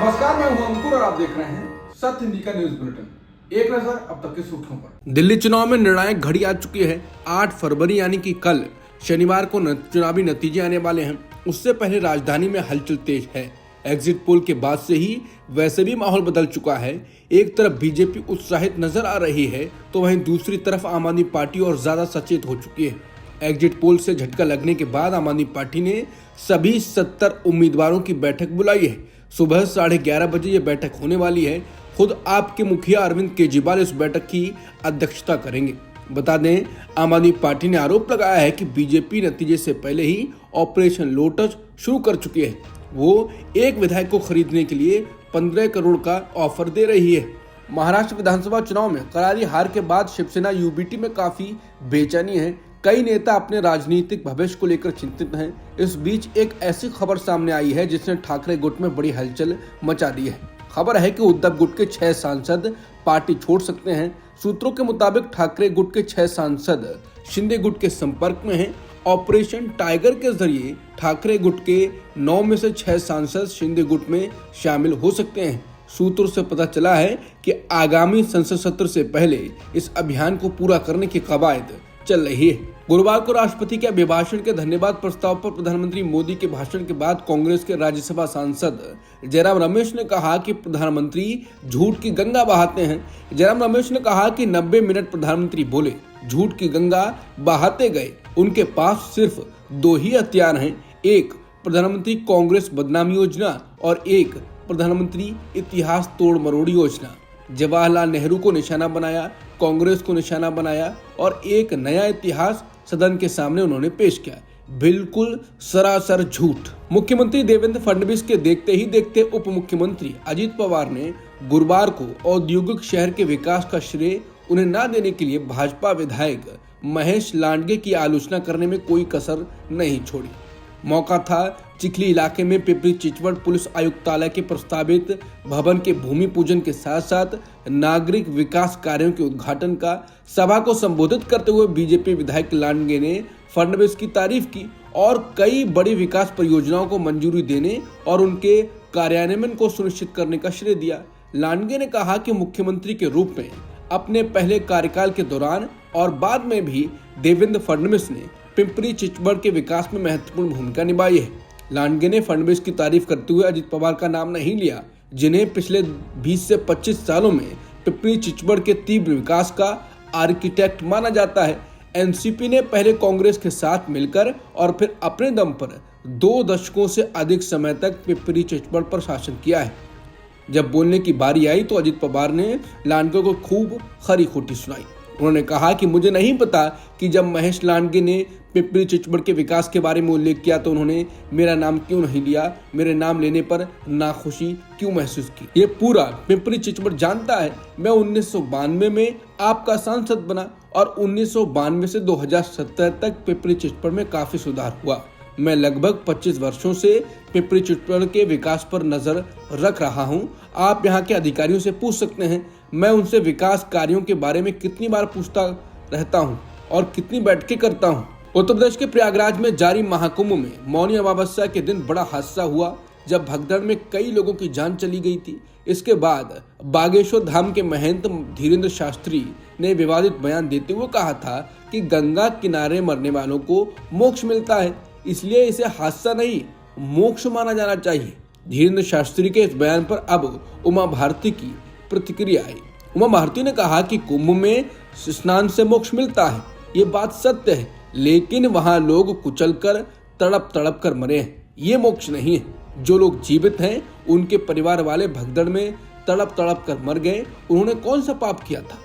नमस्कार, मैं हूं अंकुर और आप देख रहे हैं सत्य हिंदी का न्यूज बुलेटिन। एक नजर अब तक की सुर्खियों पर। दिल्ली चुनाव में निर्णायक घड़ी आ चुकी है। 8 फरवरी यानी कि कल शनिवार को चुनावी नतीजे आने वाले हैं। उससे पहले राजधानी में हलचल तेज है। एग्जिट पोल के बाद से ही वैसे भी माहौल बदल चुका है। एक तरफ बीजेपी उत्साहित नजर आ रही है तो वहीं दूसरी तरफ आम आदमी पार्टी और ज्यादा सचेत हो चुकी है। एग्जिट पोल से झटका लगने के बाद आम आदमी पार्टी ने सभी 70 उम्मीदवारों की बैठक बुलाई है। सुबह 11:30 बजे ये बैठक होने वाली है। खुद आपके मुखिया अरविंद केजरीवाल इस बैठक की अध्यक्षता करेंगे। बता दें, आम आदमी पार्टी ने आरोप लगाया है कि बीजेपी नतीजे से पहले ही ऑपरेशन लोटस शुरू कर चुकी है। वो एक विधायक को खरीदने के लिए 15 करोड़ का ऑफर दे रही है। महाराष्ट्र विधानसभा चुनाव में करारी हार के बाद शिवसेना यूबीटी में काफी बेचैनी है। कई नेता अपने राजनीतिक भविष्य को लेकर चिंतित हैं। इस बीच एक ऐसी खबर सामने आई है जिसने ठाकरे गुट में बड़ी हलचल मचा दी है। खबर है कि उद्धव गुट के 6 सांसद पार्टी छोड़ सकते हैं। सूत्रों के मुताबिक ठाकरे गुट के 6 सांसद शिंदे गुट के संपर्क में हैं। ऑपरेशन टाइगर के जरिए ठाकरे गुट के 9 में से 6 सांसद शिंदे गुट में शामिल हो सकते हैं। सूत्रों से पता चला है कि आगामी संसद सत्र से पहले इस अभियान को पूरा करने की कवायद चल रही है। गुरुवार को राष्ट्रपति के अभिभाषण के धन्यवाद प्रस्ताव पर प्रधानमंत्री मोदी के भाषण के बाद कांग्रेस के राज्यसभा सांसद जयराम रमेश ने कहा कि प्रधानमंत्री झूठ की गंगा बहाते हैं। जयराम रमेश ने कहा कि 90 मिनट प्रधानमंत्री बोले, झूठ की गंगा बहाते गए। उनके पास सिर्फ 2 ही हथियार हैं, एक प्रधानमंत्री कांग्रेस बदनामी योजना और एक प्रधानमंत्री इतिहास तोड़ मरोड़ योजना। जवाहरलाल नेहरू को निशाना बनाया, कांग्रेस को निशाना बनाया और एक नया इतिहास सदन के सामने उन्होंने पेश किया। बिल्कुल सरासर झूठ। मुख्यमंत्री देवेंद्र फडणवीस के देखते ही देखते उप मुख्यमंत्री अजित पवार ने गुरुवार को औद्योगिक शहर के विकास का श्रेय उन्हें न देने के लिए भाजपा विधायक महेश लांडगे की आलोचना करने में कोई कसर नहीं छोड़ी। मौका था चिखली इलाके में पिपरी चिचवड़ पुलिस आयुक्तालय के प्रस्तावित भवन के भूमि पूजन के साथ साथ नागरिक विकास कार्यों के उद्घाटन का। सभा को संबोधित करते हुए बीजेपी विधायक लांडगे ने फडणवीस की तारीफ की और कई बड़ी विकास परियोजनाओं को मंजूरी देने और उनके कार्यान्वयन को सुनिश्चित करने का श्रेय दिया। लांडगे ने कहा कि मुख्यमंत्री के रूप में अपने पहले कार्यकाल के दौरान और बाद में भी देवेंद्र फडणवीस ने पिंपरी चिचवड़ के विकास में महत्वपूर्ण भूमिका निभाई है। लांडगे ने फडणवीस की तारीफ करते हुए अजित पवार का नाम नहीं लिया, जिन्हें पिछले 20 से 25 सालों में पिंपरी चिचवड़ के तीव्र विकास का आर्किटेक्ट माना जाता है। एनसीपी ने पहले कांग्रेस के साथ मिलकर और फिर अपने दम पर 2 दशकों से अधिक समय तक पिंपरी चिचवड़ पर शासन किया है। जब बोलने की बारी आई तो अजित पवार ने लांडगे को खूब खरी खोटी सुनाई। उन्होंने कहा कि मुझे नहीं पता कि जब महेश लांडगे ने पिंपरी चिचवड़ के विकास के बारे में उल्लेख किया तो उन्होंने मेरा नाम क्यों नहीं लिया, मेरे नाम लेने पर नाखुशी क्यों महसूस की। ये पूरा पिंपरी चिचवड़ जानता है। मैं 1992 में आपका सांसद बना और 1992 से 2017 तक पिंपरी चिचवड़ में काफी सुधार हुआ। मैं लगभग 25 वर्षों से पिंपरी चिचवड़ के विकास पर नजर रख रहा हूं। आप यहां के अधिकारियों से पूछ सकते हैं, मैं उनसे विकास कार्यों के बारे में कितनी बार पूछता रहता हूं और कितनी बैठकें करता हूं। उत्तर प्रदेश के प्रयागराज में जारी महाकुंभ में मौनी अमावस्या के दिन बड़ा हादसा हुआ जब भगदड़ में कई लोगों की जान चली गई थी। इसके बाद बागेश्वर धाम के महंत धीरेन्द्र शास्त्री ने विवादित बयान देते हुए कहा था कि गंगा किनारे मरने वालों को मोक्ष मिलता है, इसलिए इसे हादसा नहीं मोक्ष माना जाना चाहिए। धीरेन्द्र शास्त्री के इस बयान पर अब उमा भारती की प्रतिक्रिया आई। उमा भारती ने कहा कि कुंभ में स्नान से मोक्ष मिलता है, ये बात सत्य है, लेकिन वहां लोग कुचलकर तड़प तड़प कर मरे हैं, ये मोक्ष नहीं है। जो लोग जीवित हैं उनके परिवार वाले भगदड़ में तड़प तड़प कर मर गए, उन्होंने कौन सा पाप किया था।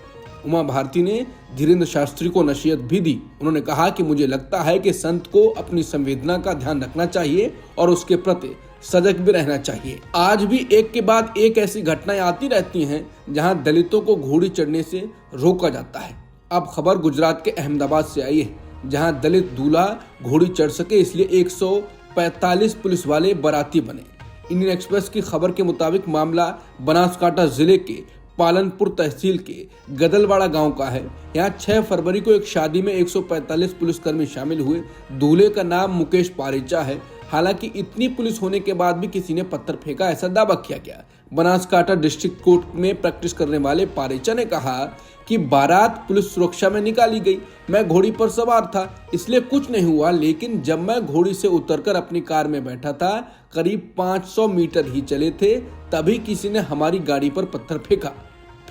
उमा भारती ने धीरेन्द्र शास्त्री को नसीहत भी दी। उन्होंने कहा कि मुझे लगता है कि संत को अपनी संवेदना का ध्यान रखना चाहिए और उसके प्रति सजग भी रहना चाहिए। आज भी एक के बाद एक ऐसी घटनाएं आती रहती हैं जहां दलितों को घोड़ी चढ़ने से रोका जाता है। अब खबर गुजरात के अहमदाबाद से आई है, जहां दलित दूल्हा घोड़ी चढ़ सके इसलिए 145 पुलिस वाले बाराती बने। इंडियन एक्सप्रेस की खबर के मुताबिक मामला बनासकांठा जिले के पालनपुर तहसील के गदलवाड़ा गांव का है। यहाँ 6 फरवरी को एक शादी में 145 पुलिसकर्मी शामिल हुए। दूल्हे का नाम मुकेश पारेचा है। हालांकि इतनी पुलिस होने के बाद भी किसी ने पत्थर फेंका, ऐसा दावा किया गया। बनासकांठा डिस्ट्रिक्ट कोर्ट में प्रैक्टिस करने वाले पारेचा ने कहा कि बारात पुलिस सुरक्षा में निकाली गई। मैं घोड़ी पर सवार था, इसलिए कुछ नहीं हुआ, लेकिन जब मैं घोड़ी से उतरकर अपनी कार में बैठा था, करीब 500 मीटर ही चले थे, तभी किसी ने हमारी गाड़ी पर पत्थर फेंका।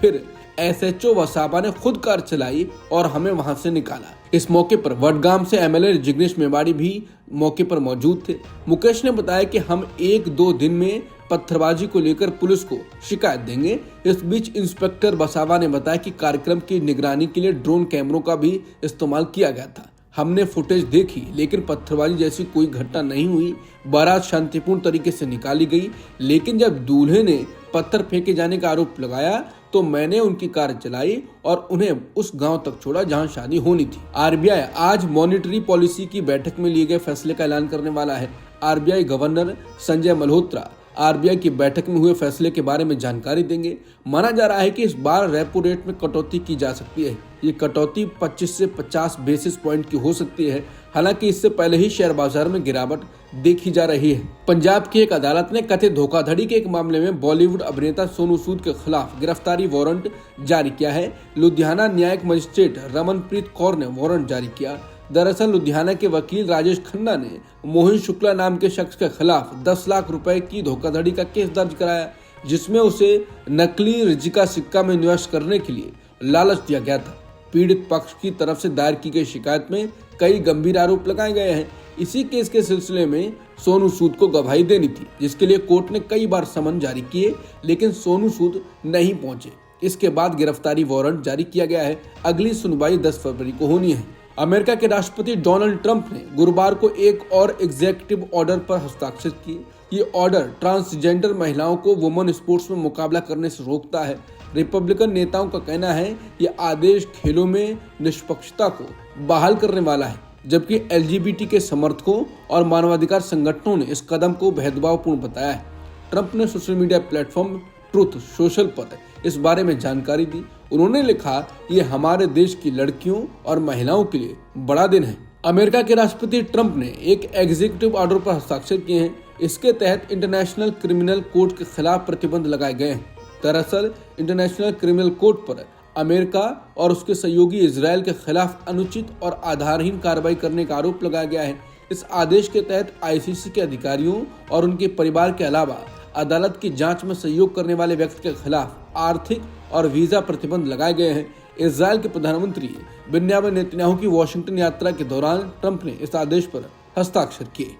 फिर एसएचओ वसावा ने खुद कार चलाई और हमें वहां से निकाला। इस मौके पर वडगाम से एमएलए जिग्नेश मेवाड़ी भी मौके पर मौजूद थे। मुकेश ने बताया कि हम 1-2 दिन में पत्थरबाजी को लेकर पुलिस को शिकायत देंगे। इस बीच इंस्पेक्टर वसावा ने बताया कि कार्यक्रम की निगरानी के लिए ड्रोन कैमरों का भी इस्तेमाल किया गया था। हमने फुटेज देखी, लेकिन पत्थरबाजी जैसी कोई घटना नहीं हुई। बारात शांतिपूर्ण तरीके से निकाली गई, लेकिन जब दूल्हे ने पत्थर फेंके जाने का आरोप लगाया तो मैंने उनकी कार चलाई और उन्हें उस गांव तक छोड़ा जहां शादी होनी थी। आरबीआई आज मॉनेटरी पॉलिसी की बैठक में लिए गए फैसले का ऐलान करने वाला है। RBI governor Sanjay Malhotra RBI की बैठक में हुए फैसले के बारे में जानकारी देंगे। माना जा रहा है कि इस बार रेपो रेट में कटौती की जा सकती है। ये कटौती 25 से 50 बेसिस पॉइंट की हो सकती है। हालांकि इससे पहले ही शेयर बाजार में गिरावट देखी जा रही है। पंजाब की एक अदालत ने कथित धोखाधड़ी के एक मामले में बॉलीवुड अभिनेता सोनू सूद के खिलाफ गिरफ्तारी वारंट जारी किया है। लुधियाना न्यायिक मजिस्ट्रेट रमनप्रीत कौर ने वारंट जारी किया। दरअसल लुधियाना के वकील राजेश खन्ना ने मोहन शुक्ला नाम के शख्स के खिलाफ 10 लाख रुपए की धोखाधड़ी का केस दर्ज कराया, जिसमें उसे नकली रिजिका सिक्का में निवेश करने के लिए लालच दिया गया था। पीड़ित पक्ष की तरफ से दायर की गई शिकायत में कई गंभीर आरोप लगाए गए हैं। इसी केस के सिलसिले में सोनू सूद को गवाही देनी थी, जिसके लिए कोर्ट ने कई बार समन जारी किए, लेकिन सोनू सूद नहीं पहुंचे। इसके बाद गिरफ्तारी वारंट जारी किया गया है। अगली सुनवाई 10 फरवरी को होनी है। अमेरिका के राष्ट्रपति डोनाल्ड ट्रंप ने गुरुवार को एक और एग्जीक्यूटिव ऑर्डर पर हस्ताक्षर किए। ये ऑर्डर ट्रांसजेंडर महिलाओं को वुमेन स्पोर्ट्स में मुकाबला करने से रोकता है। रिपब्लिकन नेताओं का कहना है ये आदेश खेलों में निष्पक्षता को बहाल करने वाला है, जबकि एलजीबीटी के समर्थकों और मानवाधिकार संगठनों ने इस कदम को भेदभावपूर्ण बताया है। ट्रंप ने social media platform truth social पर इस बारे में जानकारी दी। उन्होंने लिखा, ये हमारे देश की लड़कियों और महिलाओं के लिए बड़ा दिन है। अमेरिका के राष्ट्रपति ट्रंप ने एक एग्जीक्यूटिव ऑर्डर पर हस्ताक्षर किए हैं। इसके तहत इंटरनेशनल क्रिमिनल कोर्ट के खिलाफ प्रतिबंध लगाए गए हैं। दरअसल इंटरनेशनल क्रिमिनल कोर्ट पर अमेरिका और उसके सहयोगी इजराइल के खिलाफ अनुचित और आधारहीन कार्रवाई करने का आरोप लगाया गया है। इस आदेश के तहत आईसीसी के अधिकारियों और उनके परिवार के अलावा अदालत की जांच में सहयोग करने वाले व्यक्ति के खिलाफ आर्थिक और वीजा प्रतिबंध लगाए गए हैं। इजराइल के प्रधानमंत्री बेन्यामिन नेतन्याहू की वॉशिंगटन यात्रा के दौरान ट्रंप ने इस आदेश पर हस्ताक्षर किए।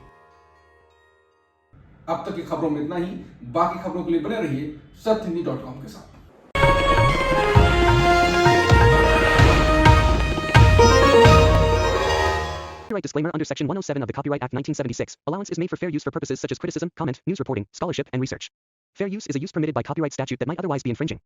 अब तक की खबरों में इतना ही। बाकी खबरों के लिए बने रहिए सत्यहिंदी.com के साथ। Copyright disclaimer under Section 107 of the Copyright Act 1976. Allowance is made for fair use for purposes such as criticism, comment, news reporting, scholarship, and research. Fair use is a use permitted by copyright statute that might otherwise be infringing.